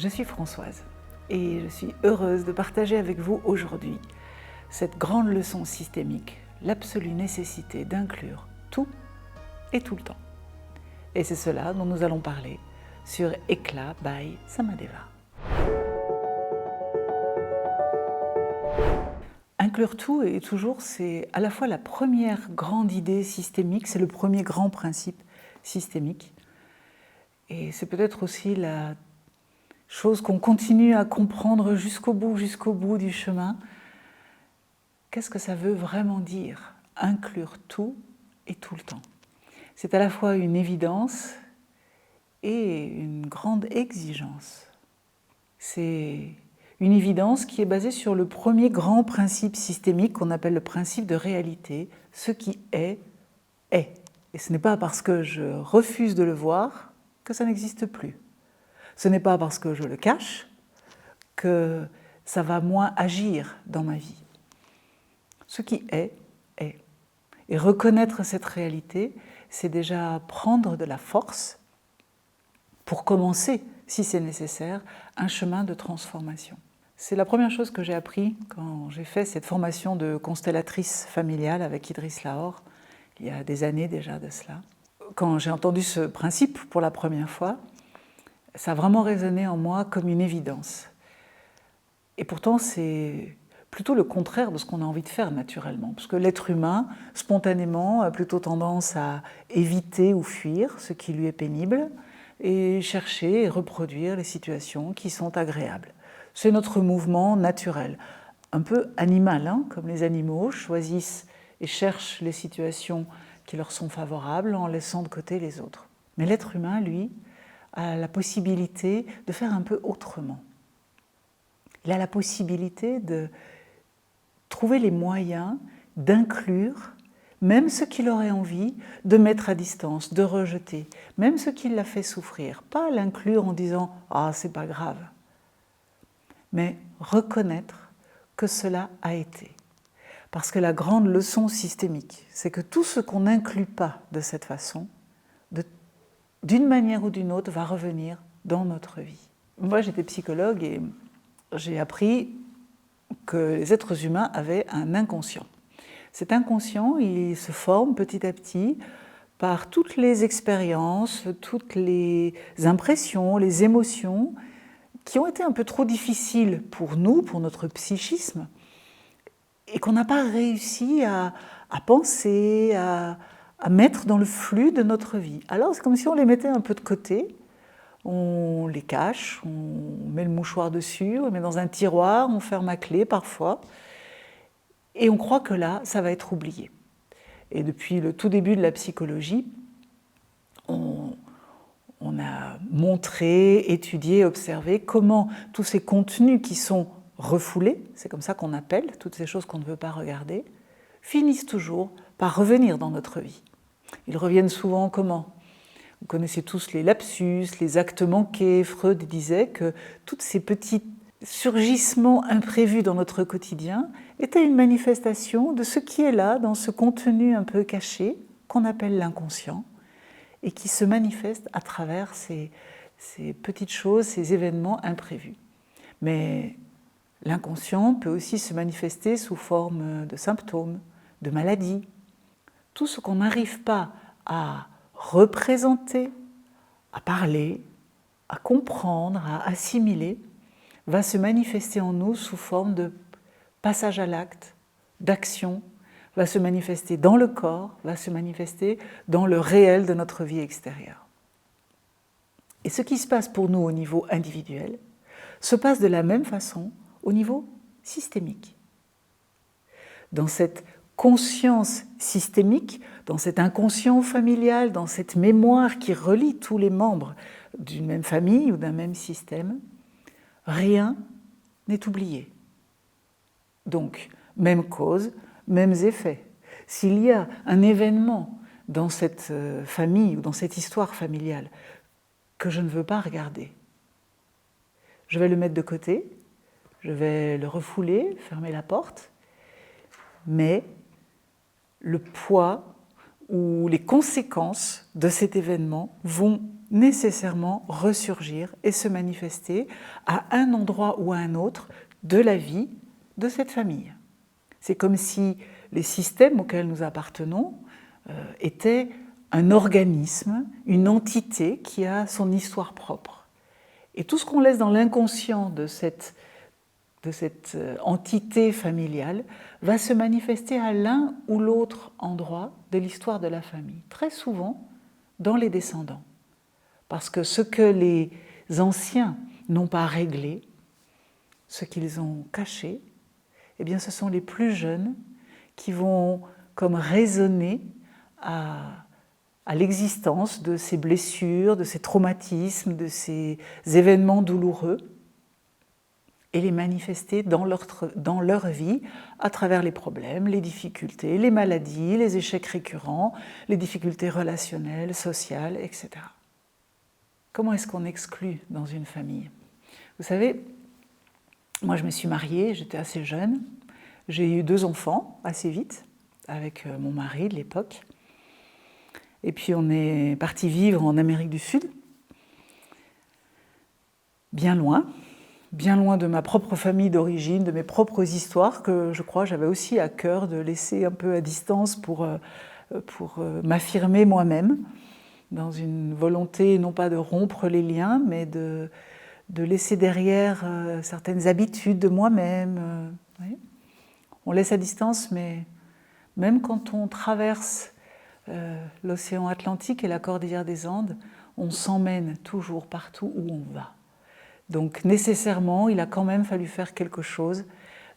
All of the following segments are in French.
Je suis Françoise et je suis heureuse de partager avec vous aujourd'hui cette grande leçon systémique, l'absolue nécessité d'inclure tout et tout le temps. Et c'est cela dont nous allons parler sur Ekla by Samadeva. Inclure tout et toujours, c'est à la fois la première grande idée systémique, c'est le premier grand principe systémique. Et c'est peut-être aussi la chose qu'on continue à comprendre jusqu'au bout du chemin. Qu'est-ce que ça veut vraiment dire, inclure tout et tout le temps? C'est à la fois une évidence et une grande exigence. C'est une évidence qui est basée sur le premier grand principe systémique qu'on appelle le principe de réalité. Ce qui est, est. Et ce n'est pas parce que je refuse de le voir que ça n'existe plus. Ce n'est pas parce que je le cache que ça va moins agir dans ma vie. Ce qui est, est. Et reconnaître cette réalité, c'est déjà prendre de la force pour commencer, si c'est nécessaire, un chemin de transformation. C'est la première chose que j'ai appris quand j'ai fait cette formation de constellatrice familiale avec Idriss Lahore, il y a des années déjà de cela. Quand j'ai entendu ce principe pour la première fois, ça a vraiment résonné en moi comme une évidence. Et pourtant, c'est plutôt le contraire de ce qu'on a envie de faire naturellement. Parce que l'être humain, spontanément, a plutôt tendance à éviter ou fuir ce qui lui est pénible et chercher et reproduire les situations qui sont agréables. C'est notre mouvement naturel, un peu animal, hein, comme les animaux choisissent et cherchent les situations qui leur sont favorables en laissant de côté les autres. Mais l'être humain, lui, a la possibilité de faire un peu autrement. Il a la possibilité de trouver les moyens d'inclure même ce qu'il aurait envie de mettre à distance, de rejeter, même ce qui l'a fait souffrir. Pas l'inclure en disant « Ah, c'est pas grave », mais reconnaître que cela a été. Parce que la grande leçon systémique, c'est que tout ce qu'on n'inclut pas de cette façon, d'une manière ou d'une autre, va revenir dans notre vie. Moi, j'étais psychologue et j'ai appris que les êtres humains avaient un inconscient. Cet inconscient, il se forme petit à petit par toutes les expériences, toutes les impressions, les émotions qui ont été un peu trop difficiles pour nous, pour notre psychisme, et qu'on n'a pas réussi à penser, à mettre dans le flux de notre vie. Alors c'est comme si on les mettait un peu de côté, on les cache, on met le mouchoir dessus, on les met dans un tiroir, on ferme à clé parfois, et on croit que là, ça va être oublié. Et depuis le tout début de la psychologie, on a montré, étudié, observé comment tous ces contenus qui sont refoulés, c'est comme ça qu'on appelle toutes ces choses qu'on ne veut pas regarder, finissent toujours par revenir dans notre vie. Ils reviennent souvent comment ? Vous connaissez tous les lapsus, les actes manqués. Freud disait que tous ces petits surgissements imprévus dans notre quotidien étaient une manifestation de ce qui est là, dans ce contenu un peu caché, qu'on appelle l'inconscient, et qui se manifeste à travers ces petites choses, ces événements imprévus. Mais l'inconscient peut aussi se manifester sous forme de symptômes, de maladies. Tout ce qu'on n'arrive pas à représenter, à parler, à comprendre, à assimiler, va se manifester en nous sous forme de passage à l'acte, d'action, va se manifester dans le corps, va se manifester dans le réel de notre vie extérieure. Et ce qui se passe pour nous au niveau individuel se passe de la même façon au niveau systémique. Dans cette conscience systémique, dans cet inconscient familial, dans cette mémoire qui relie tous les membres d'une même famille ou d'un même système, rien n'est oublié. Donc, même cause, mêmes effets. S'il y a un événement dans cette famille ou dans cette histoire familiale que je ne veux pas regarder, je vais le mettre de côté, je vais le refouler, fermer la porte, mais le poids ou les conséquences de cet événement vont nécessairement ressurgir et se manifester à un endroit ou à un autre de la vie de cette famille. C'est comme si les systèmes auxquels nous appartenons étaient un organisme, une entité qui a son histoire propre. Et tout ce qu'on laisse dans l'inconscient de cette entité familiale va se manifester à l'un ou l'autre endroit de l'histoire de la famille, très souvent dans les descendants. Parce que ce que les anciens n'ont pas réglé, ce qu'ils ont caché, eh bien ce sont les plus jeunes qui vont comme résonner à l'existence de ces blessures, de ces traumatismes, de ces événements douloureux et les manifester dans leur vie à travers les problèmes, les difficultés, les maladies, les échecs récurrents, les difficultés relationnelles, sociales, etc. Comment est-ce qu'on exclut dans une famille? Vous savez, moi je me suis mariée, j'étais assez jeune, j'ai eu 2 enfants assez vite avec mon mari de l'époque. Et puis on est parti vivre en Amérique du Sud, bien loin de ma propre famille d'origine, de mes propres histoires que je crois j'avais aussi à cœur de laisser un peu à distance pour m'affirmer moi-même, dans une volonté non pas de rompre les liens, mais de laisser derrière certaines habitudes de moi-même. Oui. On laisse à distance, mais même quand on traverse l'océan Atlantique et la cordillère des Andes, on s'emmène toujours partout où on va. Donc nécessairement, il a quand même fallu faire quelque chose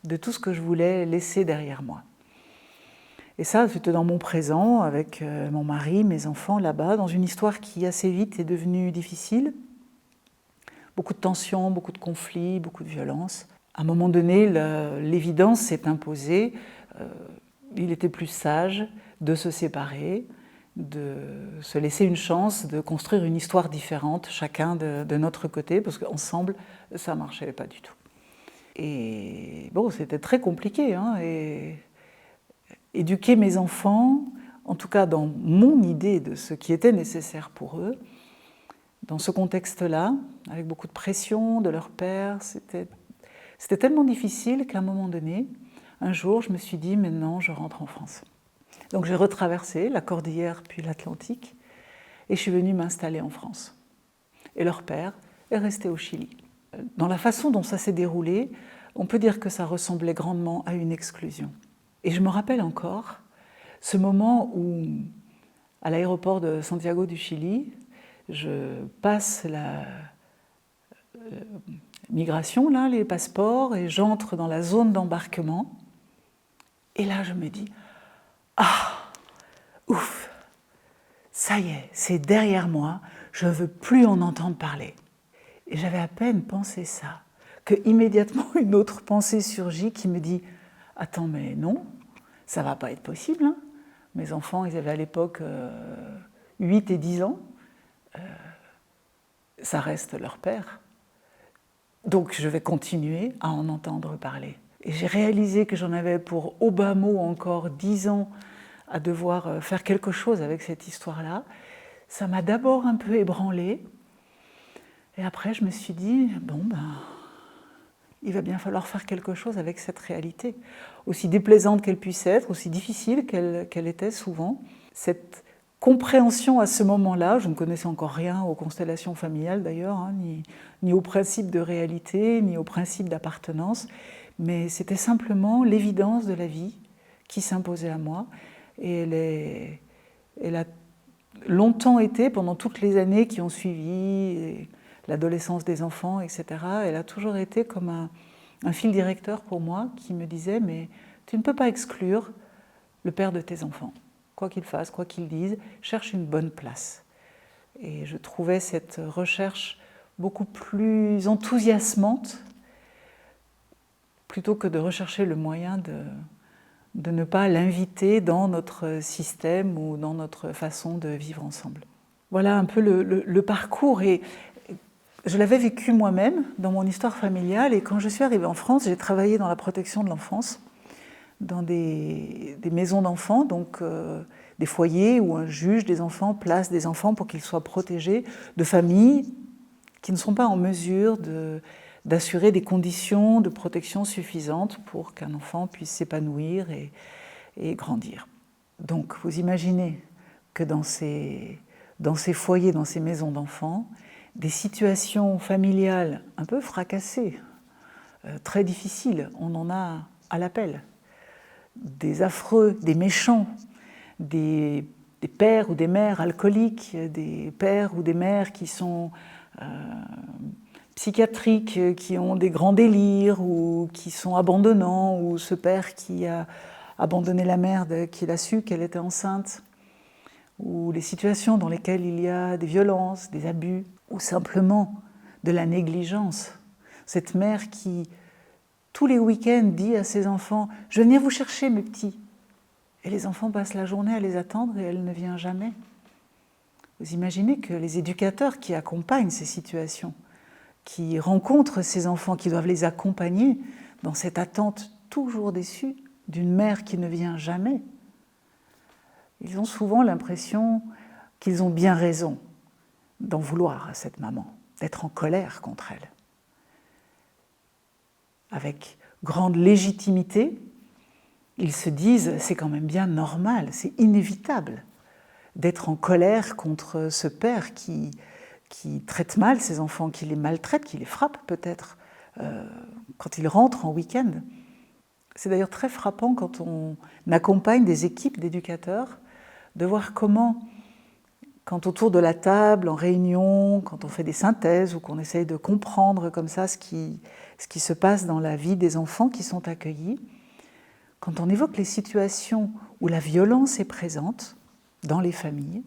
de tout ce que je voulais laisser derrière moi. Et ça, c'était dans mon présent, avec mon mari, mes enfants là-bas, dans une histoire qui assez vite est devenue difficile. Beaucoup de tensions, beaucoup de conflits, beaucoup de violence. À un moment donné, l'évidence s'est imposée. Il était plus sage de se séparer, de se laisser une chance de construire une histoire différente, chacun de notre côté, parce qu'ensemble, ça ne marchait pas du tout. Et bon, c'était très compliqué, hein, et éduquer mes enfants, en tout cas dans mon idée de ce qui était nécessaire pour eux, dans ce contexte-là, avec beaucoup de pression de leur père, c'était tellement difficile qu'à un moment donné, un jour, je me suis dit, maintenant, je rentre en France. Donc j'ai retraversé la cordillère puis l'Atlantique et je suis venue m'installer en France. Et leur père est resté au Chili. Dans la façon dont ça s'est déroulé, on peut dire que ça ressemblait grandement à une exclusion. Et je me rappelle encore ce moment où, à l'aéroport de Santiago du Chili, je passe la migration, là, les passeports, et j'entre dans la zone d'embarquement. Et là, je me dis, ah, ouf, ça y est, c'est derrière moi, je ne veux plus en entendre parler. Et j'avais à peine pensé ça, que immédiatement une autre pensée surgit qui me dit, attends, mais non, ça ne va pas être possible. Hein. Mes enfants, ils avaient à l'époque 8 et 10 ans, ça reste leur père. Donc je vais continuer à en entendre parler. Et j'ai réalisé que j'en avais pour au bas mot encore 10 ans à devoir faire quelque chose avec cette histoire-là. Ça m'a d'abord un peu ébranlée. Et après, je me suis dit, bon, il va bien falloir faire quelque chose avec cette réalité. Aussi déplaisante qu'elle puisse être, aussi difficile qu'elle était souvent. Cette compréhension à ce moment-là, je ne connaissais encore rien aux constellations familiales d'ailleurs, hein, ni au principe de réalité, ni au principe d'appartenance, mais c'était simplement l'évidence de la vie qui s'imposait à moi. Et elle a longtemps été, pendant toutes les années qui ont suivi, l'adolescence des enfants, etc., elle a toujours été comme un fil directeur pour moi qui me disait « mais tu ne peux pas exclure le père de tes enfants. Quoi qu'il fasse, quoi qu'il dise, cherche une bonne place. » Et je trouvais cette recherche beaucoup plus enthousiasmante plutôt que de rechercher le moyen de ne pas l'inviter dans notre système ou dans notre façon de vivre ensemble. Voilà un peu le parcours. Et je l'avais vécu moi-même dans mon histoire familiale. Et quand je suis arrivée en France, j'ai travaillé dans la protection de l'enfance, dans des maisons d'enfants, donc des foyers où un juge des enfants place des enfants pour qu'ils soient protégés de familles qui ne sont pas en mesure d'assurer des conditions de protection suffisantes pour qu'un enfant puisse s'épanouir et grandir. Donc vous imaginez que dans ces foyers, dans ces maisons d'enfants, des situations familiales un peu fracassées, très difficiles, on en a à l'appel. Des affreux, des méchants, des pères ou des mères alcooliques, des pères ou des mères qui sont psychiatriques, qui ont des grands délires ou qui sont abandonnants, ou ce père qui a abandonné la mère qu'il a su qu'elle était enceinte, ou les situations dans lesquelles il y a des violences, des abus, ou simplement de la négligence. Cette mère qui, tous les week-ends, dit à ses enfants « Je vais venir vous chercher, mes petits ». Et les enfants passent la journée à les attendre et elle ne vient jamais. Vous imaginez que les éducateurs qui accompagnent ces situations, qui rencontrent ces enfants, qui doivent les accompagner dans cette attente toujours déçue d'une mère qui ne vient jamais, ils ont souvent l'impression qu'ils ont bien raison d'en vouloir à cette maman, d'être en colère contre elle. Avec grande légitimité, ils se disent « c'est quand même bien normal, c'est inévitable d'être en colère contre ce père qui traite mal ses enfants, qui les maltraite, qui les frappe peut-être quand ils rentrent en week-end. » C'est d'ailleurs très frappant quand on accompagne des équipes d'éducateurs de voir comment, quand autour de la table, en réunion, quand on fait des synthèses ou qu'on essaye de comprendre comme ça ce qui se passe dans la vie des enfants qui sont accueillis, quand on évoque les situations où la violence est présente dans les familles,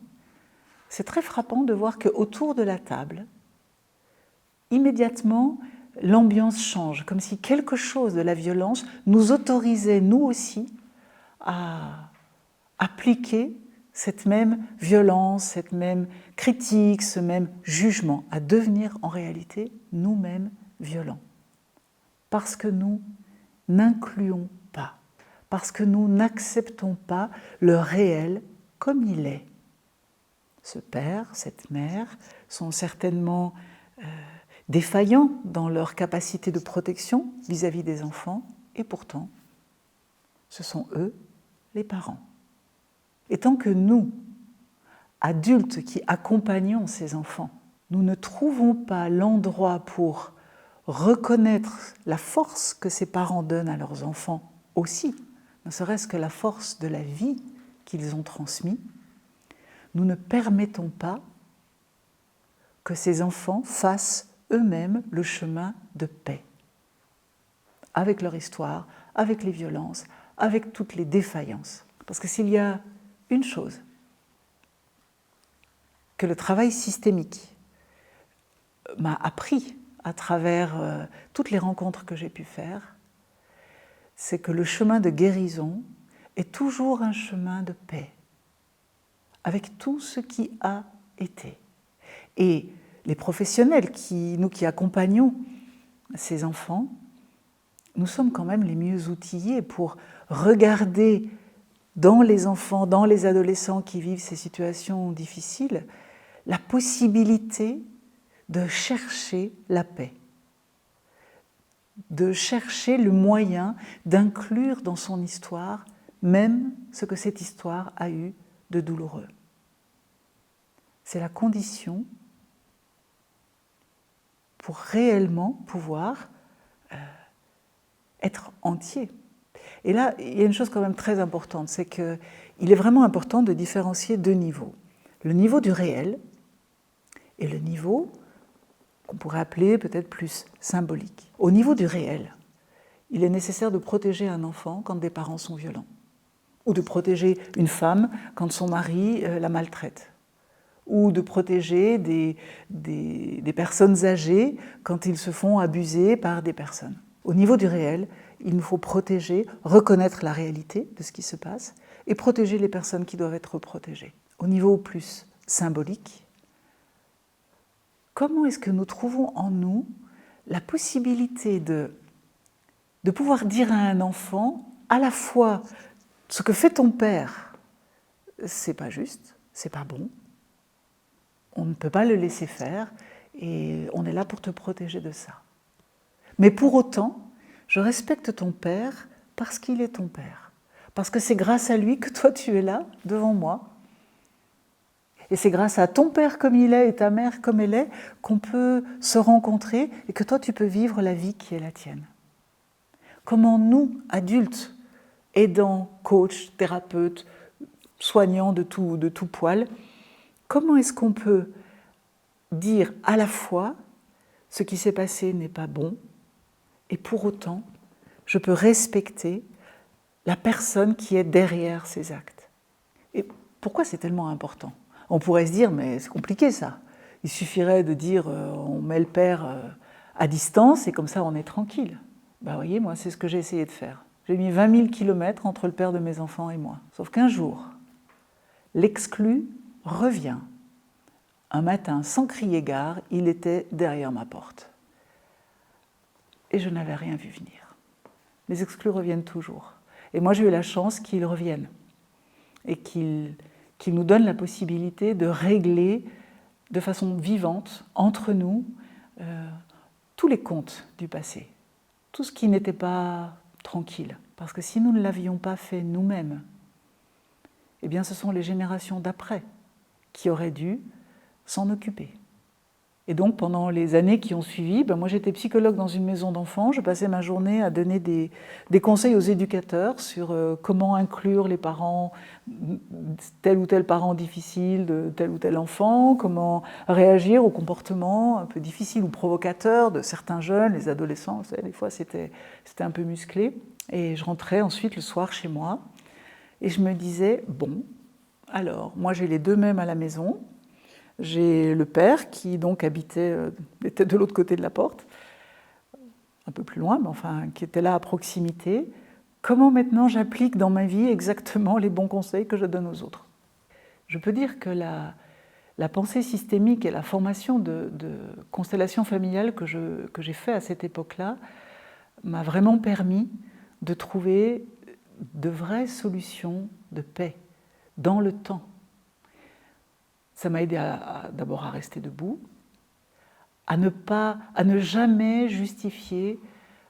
c'est très frappant de voir qu'autour de la table, immédiatement, l'ambiance change, comme si quelque chose de la violence nous autorisait, nous aussi, à appliquer cette même violence, cette même critique, ce même jugement, à devenir en réalité nous-mêmes violents. Parce que nous n'incluons pas, parce que nous n'acceptons pas le réel comme il est. Ce père, cette mère sont certainement défaillants dans leur capacité de protection vis-à-vis des enfants, et pourtant, ce sont eux, les parents. Et tant que nous, adultes qui accompagnons ces enfants, nous ne trouvons pas l'endroit pour reconnaître la force que ces parents donnent à leurs enfants aussi, ne serait-ce que la force de la vie qu'ils ont transmise, nous ne permettons pas que ces enfants fassent eux-mêmes le chemin de paix, avec leur histoire, avec les violences, avec toutes les défaillances. Parce que s'il y a une chose que le travail systémique m'a appris à travers toutes les rencontres que j'ai pu faire, c'est que le chemin de guérison est toujours un chemin de paix, avec tout ce qui a été. Et les professionnels, nous qui accompagnons ces enfants, nous sommes quand même les mieux outillés pour regarder dans les enfants, dans les adolescents qui vivent ces situations difficiles, la possibilité de chercher la paix, de chercher le moyen d'inclure dans son histoire même ce que cette histoire a eu de douloureux. C'est la condition pour réellement pouvoir être entier. Et là, il y a une chose quand même très importante, c'est qu'il est vraiment important de différencier deux niveaux. Le niveau du réel et le niveau qu'on pourrait appeler peut-être plus symbolique. Au niveau du réel, il est nécessaire de protéger un enfant quand des parents sont violents, ou de protéger une femme quand son mari la maltraite, ou de protéger des personnes âgées quand ils se font abuser par des personnes. Au niveau du réel, il nous faut protéger, reconnaître la réalité de ce qui se passe et protéger les personnes qui doivent être protégées. Au niveau plus symbolique, comment est-ce que nous trouvons en nous la possibilité de pouvoir dire à un enfant à la fois ce que fait ton père c'est pas juste, c'est pas bon. On ne peut pas le laisser faire et on est là pour te protéger de ça. Mais pour autant, je respecte ton père parce qu'il est ton père. Parce que c'est grâce à lui que toi tu es là, devant moi. Et c'est grâce à ton père comme il est et ta mère comme elle est qu'on peut se rencontrer et que toi tu peux vivre la vie qui est la tienne. Comment nous, adultes, aidants, coachs, thérapeutes, soignants de tout poil, comment est-ce qu'on peut dire à la fois ce qui s'est passé n'est pas bon et pour autant je peux respecter la personne qui est derrière ces actes. Et pourquoi c'est tellement important ? On pourrait se dire mais c'est compliqué ça. Il suffirait de dire on met le père à distance et comme ça on est tranquille. Ben voyez, moi c'est ce que j'ai essayé de faire. J'ai mis 20 000 kilomètres entre le père de mes enfants et moi. Sauf qu'un jour, l'exclu revient. Un matin, sans crier gare, il était derrière ma porte. Et je n'avais rien vu venir. Les exclus reviennent toujours. Et moi, j'ai eu la chance qu'ils reviennent. Et qu'ils nous donnent la possibilité de régler de façon vivante, entre nous, tous les comptes du passé. Tout ce qui n'était pas tranquille. Parce que si nous ne l'avions pas fait nous-mêmes, eh bien ce sont les générations d'après qui auraient dû s'en occuper. Et donc pendant les années qui ont suivi, moi j'étais psychologue dans une maison d'enfants, je passais ma journée à donner des conseils aux éducateurs sur comment inclure les parents, tel ou tel parent difficile de tel ou tel enfant, comment réagir aux comportements un peu difficiles ou provocateurs de certains jeunes, les adolescents, vous savez, des fois c'était un peu musclé. Et je rentrais ensuite le soir chez moi et je me disais, bon, alors moi j'ai les deux mêmes à la maison. J'ai le père qui donc était de l'autre côté de la porte, un peu plus loin, mais enfin qui était là à proximité. Comment maintenant j'applique dans ma vie exactement les bons conseils que je donne aux autres ? Je peux dire que la pensée systémique et la formation de constellation familiale que j'ai fait à cette époque-là m'a vraiment permis de trouver de vraies solutions de paix dans le temps. Ça m'a aidé d'abord à rester debout, à ne jamais justifier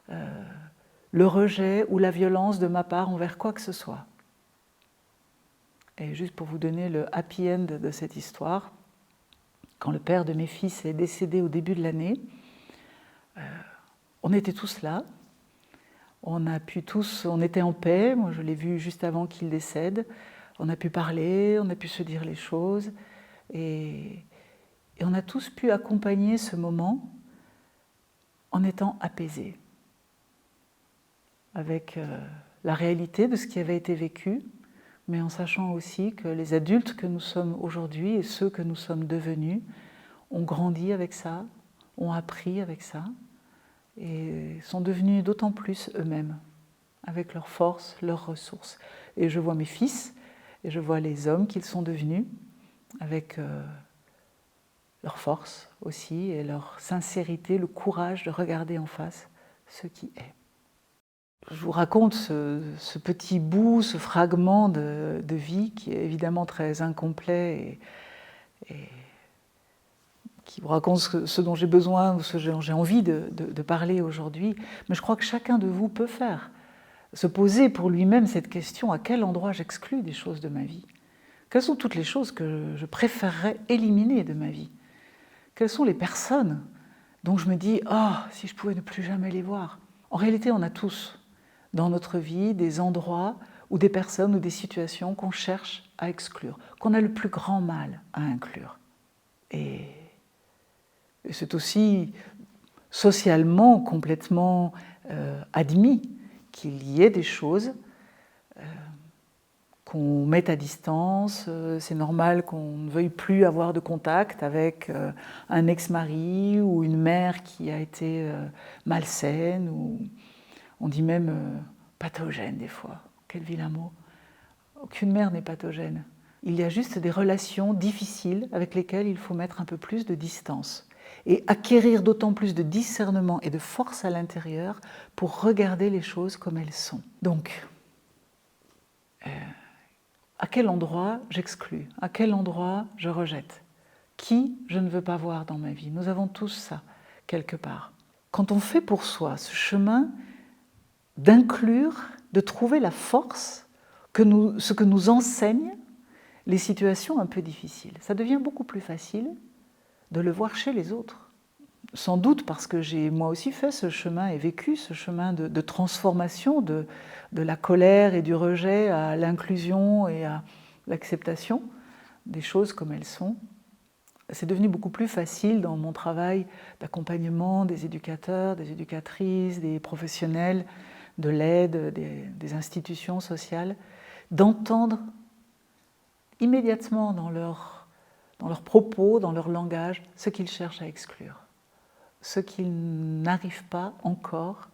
le rejet ou la violence de ma part envers quoi que ce soit. Et juste pour vous donner le happy end de cette histoire, quand le père de mes fils est décédé au début de l'année, on était tous là, on était en paix, moi je l'ai vu juste avant qu'il décède, on a pu parler, on a pu se dire les choses, et on a tous pu accompagner ce moment en étant apaisés, avec la réalité de ce qui avait été vécu, mais en sachant aussi que les adultes que nous sommes aujourd'hui et ceux que nous sommes devenus ont grandi avec ça, ont appris avec ça, et sont devenus d'autant plus eux-mêmes, avec leurs forces, leurs ressources. Et je vois mes fils, et je vois les hommes qu'ils sont devenus, avec leur force aussi, et leur sincérité, le courage de regarder en face ce qui est. Je vous raconte ce petit bout, ce fragment de vie qui est évidemment très incomplet et qui vous raconte ce dont j'ai besoin ou ce dont j'ai envie de parler aujourd'hui. Mais je crois que chacun de vous peut faire, se poser pour lui-même cette question: à quel endroit j'exclus des choses de ma vie ? Quelles sont toutes les choses que je préférerais éliminer de ma vie ? Quelles sont les personnes dont je me dis « Ah, si je pouvais ne plus jamais les voir ». En réalité, on a tous dans notre vie des endroits ou des personnes ou des situations qu'on cherche à exclure, qu'on a le plus grand mal à inclure. Et c'est aussi socialement complètement admis qu'il y ait des choses qu'on mette à distance. C'est normal qu'on ne veuille plus avoir de contact avec un ex-mari ou une mère qui a été malsaine, ou on dit même pathogène des fois. Quel vilain mot. Aucune mère n'est pathogène. Il y a juste des relations difficiles avec lesquelles il faut mettre un peu plus de distance et acquérir d'autant plus de discernement et de force à l'intérieur pour regarder les choses comme elles sont. Donc, à quel endroit j'exclus, à quel endroit je rejette, qui je ne veux pas voir dans ma vie. Nous avons tous ça, quelque part. Quand on fait pour soi ce chemin d'inclure, de trouver la force, ce que nous enseignent les situations un peu difficiles, ça devient beaucoup plus facile de le voir chez les autres. Sans doute parce que j'ai moi aussi fait ce chemin et vécu ce chemin de transformation de la colère et du rejet à l'inclusion et à l'acceptation des choses comme elles sont. C'est devenu beaucoup plus facile dans mon travail d'accompagnement des éducateurs, des éducatrices, des professionnels de l'aide, des institutions sociales, d'entendre immédiatement dans leurs propos, dans leur langage, ce qu'ils cherchent à exclure, ce qu'ils n'arrivent pas encore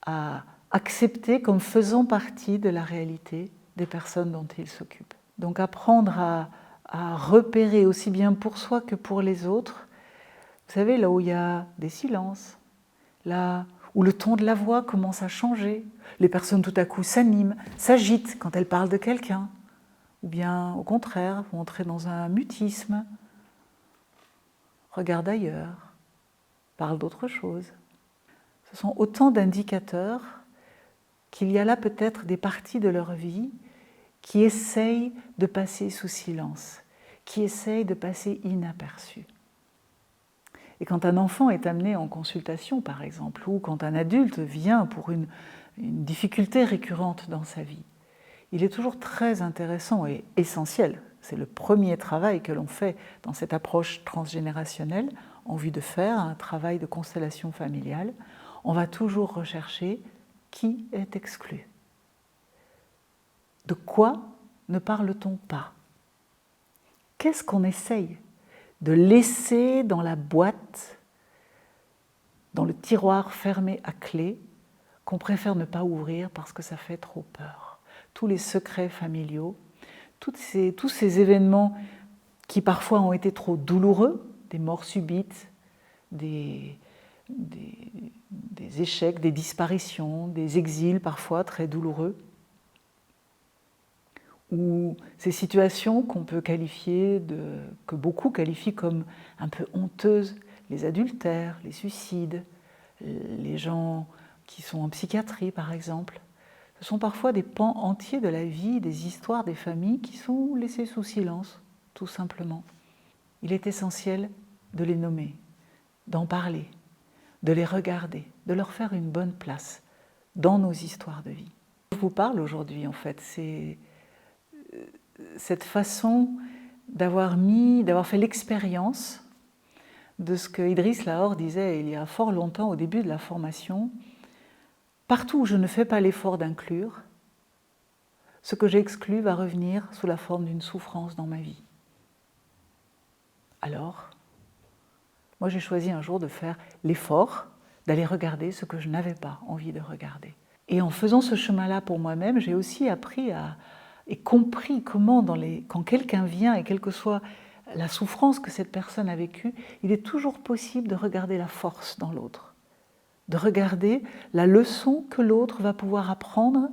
à accepter comme faisant partie de la réalité des personnes dont ils s'occupent. Donc apprendre à repérer aussi bien pour soi que pour les autres, vous savez, là où il y a des silences, là où le ton de la voix commence à changer, les personnes tout à coup s'animent, s'agitent quand elles parlent de quelqu'un, ou bien au contraire, vont entrer dans un mutisme, regardent ailleurs, parlent d'autre chose. Ce sont autant d'indicateurs qu'il y a là peut-être des parties de leur vie qui essayent de passer sous silence, qui essayent de passer inaperçues. Et quand un enfant est amené en consultation, par exemple, ou quand un adulte vient pour une difficulté récurrente dans sa vie, il est toujours très intéressant et essentiel. C'est le premier travail que l'on fait dans cette approche transgénérationnelle en vue de faire un travail de constellation familiale. On va toujours rechercher qui est exclu. De quoi ne parle-t-on pas? Qu'est-ce qu'on essaye de laisser dans la boîte, dans le tiroir fermé à clé, qu'on préfère ne pas ouvrir parce que ça fait trop peur? Tous les secrets familiaux, tous ces événements qui parfois ont été trop douloureux, des morts subites, des échecs, des disparitions, des exils parfois très douloureux, ou ces situations qu'on peut qualifier que beaucoup qualifient comme un peu honteuses, les adultères, les suicides, les gens qui sont en psychiatrie par exemple. Ce sont parfois des pans entiers de la vie, des histoires des familles qui sont laissées sous silence, tout simplement. Il est essentiel de les nommer, d'en parler, de les regarder, de leur faire une bonne place dans nos histoires de vie. Je vous parle aujourd'hui en fait, c'est cette façon d'avoir fait l'expérience de ce que Idriss Lahore disait il y a fort longtemps au début de la formation. Partout où je ne fais pas l'effort d'inclure, ce que j'exclus va revenir sous la forme d'une souffrance dans ma vie. Alors, moi j'ai choisi un jour de faire l'effort d'aller regarder ce que je n'avais pas envie de regarder. Et en faisant ce chemin-là pour moi-même, j'ai aussi appris et compris comment, quand quelqu'un vient, et quelle que soit la souffrance que cette personne a vécue, il est toujours possible de regarder la force dans l'autre, de regarder la leçon que l'autre va pouvoir apprendre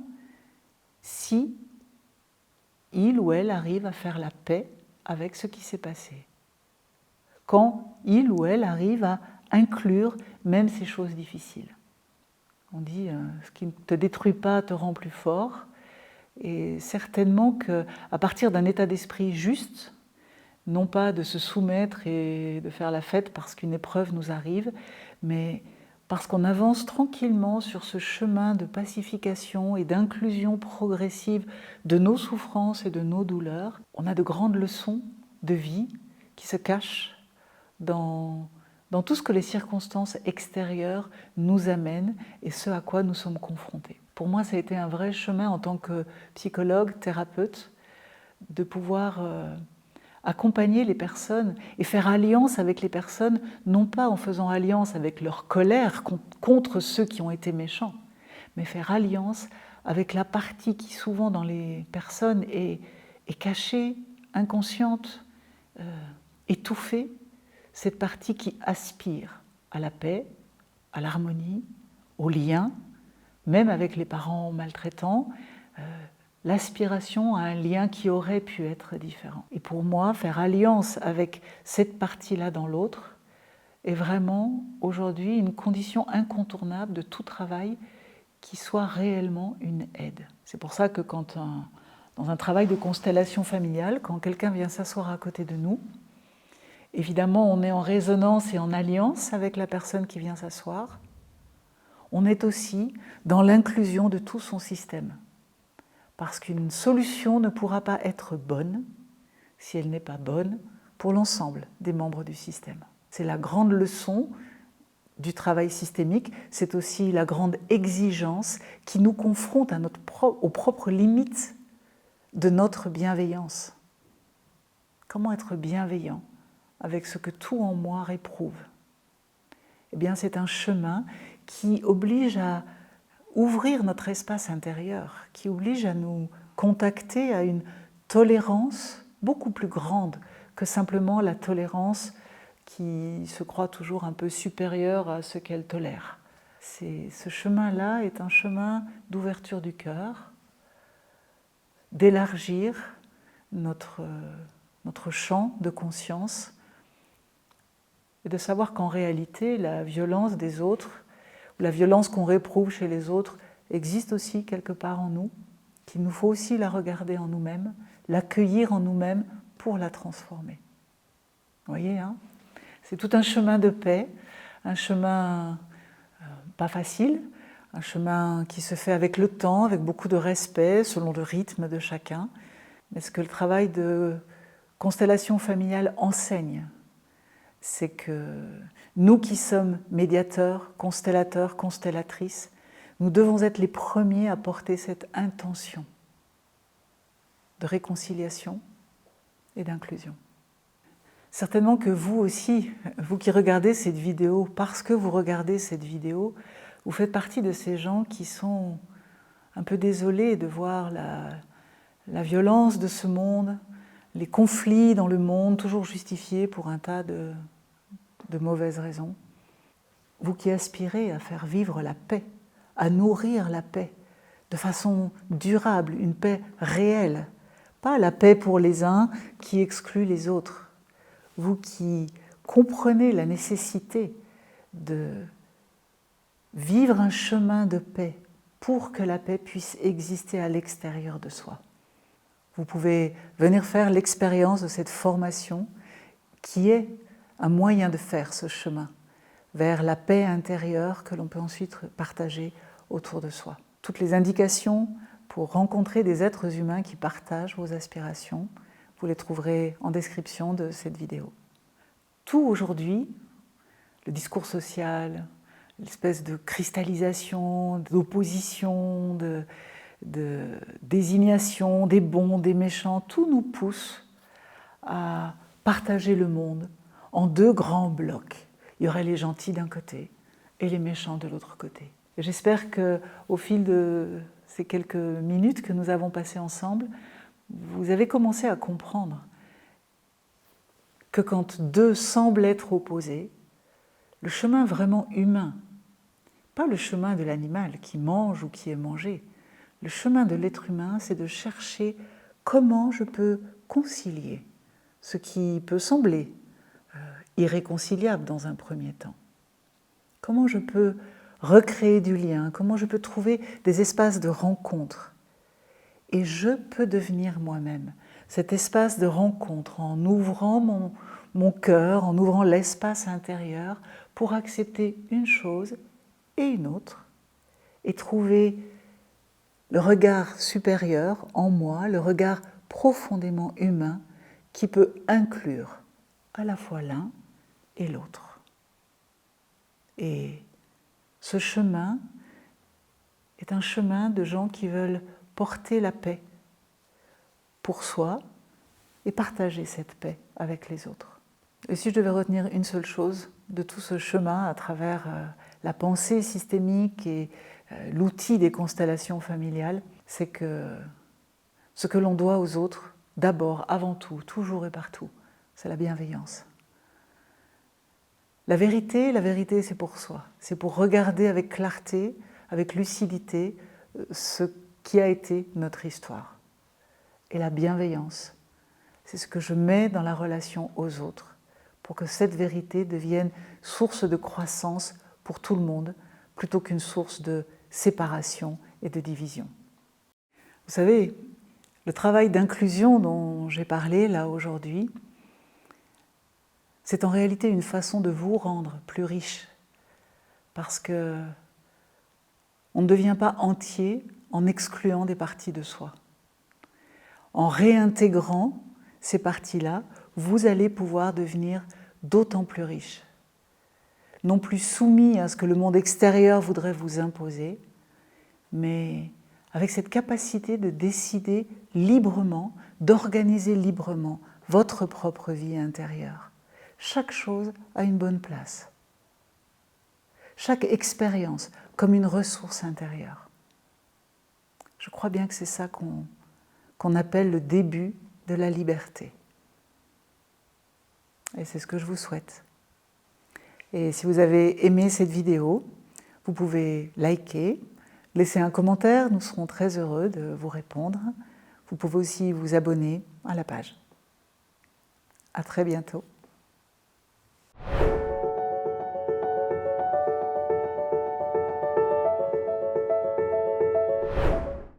si il ou elle arrive à faire la paix avec ce qui s'est passé. Quand il ou elle arrive à inclure même ces choses difficiles. On dit ce qui ne te détruit pas te rend plus fort. Et certainement qu'à partir d'un état d'esprit juste, non pas de se soumettre et de faire la fête parce qu'une épreuve nous arrive, mais parce qu'on avance tranquillement sur ce chemin de pacification et d'inclusion progressive de nos souffrances et de nos douleurs, on a de grandes leçons de vie qui se cachent dans tout ce que les circonstances extérieures nous amènent et ce à quoi nous sommes confrontés. Pour moi, ça a été un vrai chemin en tant que psychologue, thérapeute, de pouvoir accompagner les personnes et faire alliance avec les personnes, non pas en faisant alliance avec leur colère contre ceux qui ont été méchants, mais faire alliance avec la partie qui souvent dans les personnes est cachée, inconsciente, étouffée, cette partie qui aspire à la paix, à l'harmonie, au lien, même avec les parents maltraitants, l'aspiration à un lien qui aurait pu être différent. Et pour moi, faire alliance avec cette partie-là dans l'autre est vraiment aujourd'hui une condition incontournable de tout travail qui soit réellement une aide. C'est pour ça que dans un travail de constellation familiale, quand quelqu'un vient s'asseoir à côté de nous, évidemment on est en résonance et en alliance avec la personne qui vient s'asseoir. On est aussi dans l'inclusion de tout son système. Parce qu'une solution ne pourra pas être bonne si elle n'est pas bonne pour l'ensemble des membres du système. C'est la grande leçon du travail systémique, c'est aussi la grande exigence qui nous confronte aux propres limites de notre bienveillance. Comment être bienveillant avec ce que tout en moi réprouve? Eh bien, c'est un chemin qui oblige à ouvrir notre espace intérieur, qui oblige à nous contacter à une tolérance beaucoup plus grande que simplement la tolérance qui se croit toujours un peu supérieure à ce qu'elle tolère. Ce chemin-là est un chemin d'ouverture du cœur, d'élargir notre champ de conscience et de savoir qu'en réalité, la violence des autres, ou la violence qu'on réprouve chez les autres, existe aussi quelque part en nous, qu'il nous faut aussi la regarder en nous-mêmes, l'accueillir en nous-mêmes pour la transformer. Vous voyez, hein ? C'est tout un chemin de paix, un chemin pas facile, un chemin qui se fait avec le temps, avec beaucoup de respect, selon le rythme de chacun. Mais ce que le travail de constellation familiale enseigne, c'est que nous qui sommes médiateurs, constellateurs, constellatrices, nous devons être les premiers à porter cette intention de réconciliation et d'inclusion. Certainement que vous aussi, vous qui regardez cette vidéo, parce que vous regardez cette vidéo, vous faites partie de ces gens qui sont un peu désolés de voir la violence de ce monde, les conflits dans le monde, toujours justifiés pour un tas de mauvaises raisons. Vous qui aspirez à faire vivre la paix, à nourrir la paix de façon durable, une paix réelle, pas la paix pour les uns qui exclut les autres. Vous qui comprenez la nécessité de vivre un chemin de paix pour que la paix puisse exister à l'extérieur de soi. Vous pouvez venir faire l'expérience de cette formation qui est un moyen de faire ce chemin vers la paix intérieure que l'on peut ensuite partager autour de soi. Toutes les indications pour rencontrer des êtres humains qui partagent vos aspirations, vous les trouverez en description de cette vidéo. Tout aujourd'hui, le discours social, l'espèce de cristallisation, d'opposition, de désignation des bons, des méchants, tout nous pousse à partager le monde en deux grands blocs. Il y aurait les gentils d'un côté et les méchants de l'autre côté. Et j'espère qu'au fil de ces quelques minutes que nous avons passées ensemble, vous avez commencé à comprendre que quand deux semblent être opposés, le chemin vraiment humain, pas le chemin de l'animal qui mange ou qui est mangé, le chemin de l'être humain, c'est de chercher comment je peux concilier ce qui peut sembler irréconciliable dans un premier temps. Comment je peux recréer du lien, comment je peux trouver des espaces de rencontre. Et je peux devenir moi-même cet espace de rencontre en ouvrant mon cœur, en ouvrant l'espace intérieur pour accepter une chose et une autre et trouver le regard supérieur en moi, le regard profondément humain qui peut inclure à la fois l'un et l'autre. Et ce chemin est un chemin de gens qui veulent porter la paix pour soi et partager cette paix avec les autres. Et si je devais retenir une seule chose de tout ce chemin à travers la pensée systémique et l'outil des constellations familiales, c'est que ce que l'on doit aux autres, d'abord, avant tout, toujours et partout, c'est la bienveillance. La vérité, c'est pour soi. C'est pour regarder avec clarté, avec lucidité, ce qui a été notre histoire. Et la bienveillance, c'est ce que je mets dans la relation aux autres pour que cette vérité devienne source de croissance pour tout le monde plutôt qu'une source de séparation et de division. Vous savez, le travail d'inclusion dont j'ai parlé là aujourd'hui, c'est en réalité une façon de vous rendre plus riche parce que on ne devient pas entier en excluant des parties de soi. En réintégrant ces parties-là, vous allez pouvoir devenir d'autant plus riche. Non plus soumis à ce que le monde extérieur voudrait vous imposer, mais avec cette capacité de décider librement, d'organiser librement votre propre vie intérieure. Chaque chose a une bonne place. Chaque expérience comme une ressource intérieure. Je crois bien que c'est ça qu'on appelle le début de la liberté. Et c'est ce que je vous souhaite. Et si vous avez aimé cette vidéo, vous pouvez liker, laisser un commentaire, nous serons très heureux de vous répondre. Vous pouvez aussi vous abonner à la page. À très bientôt.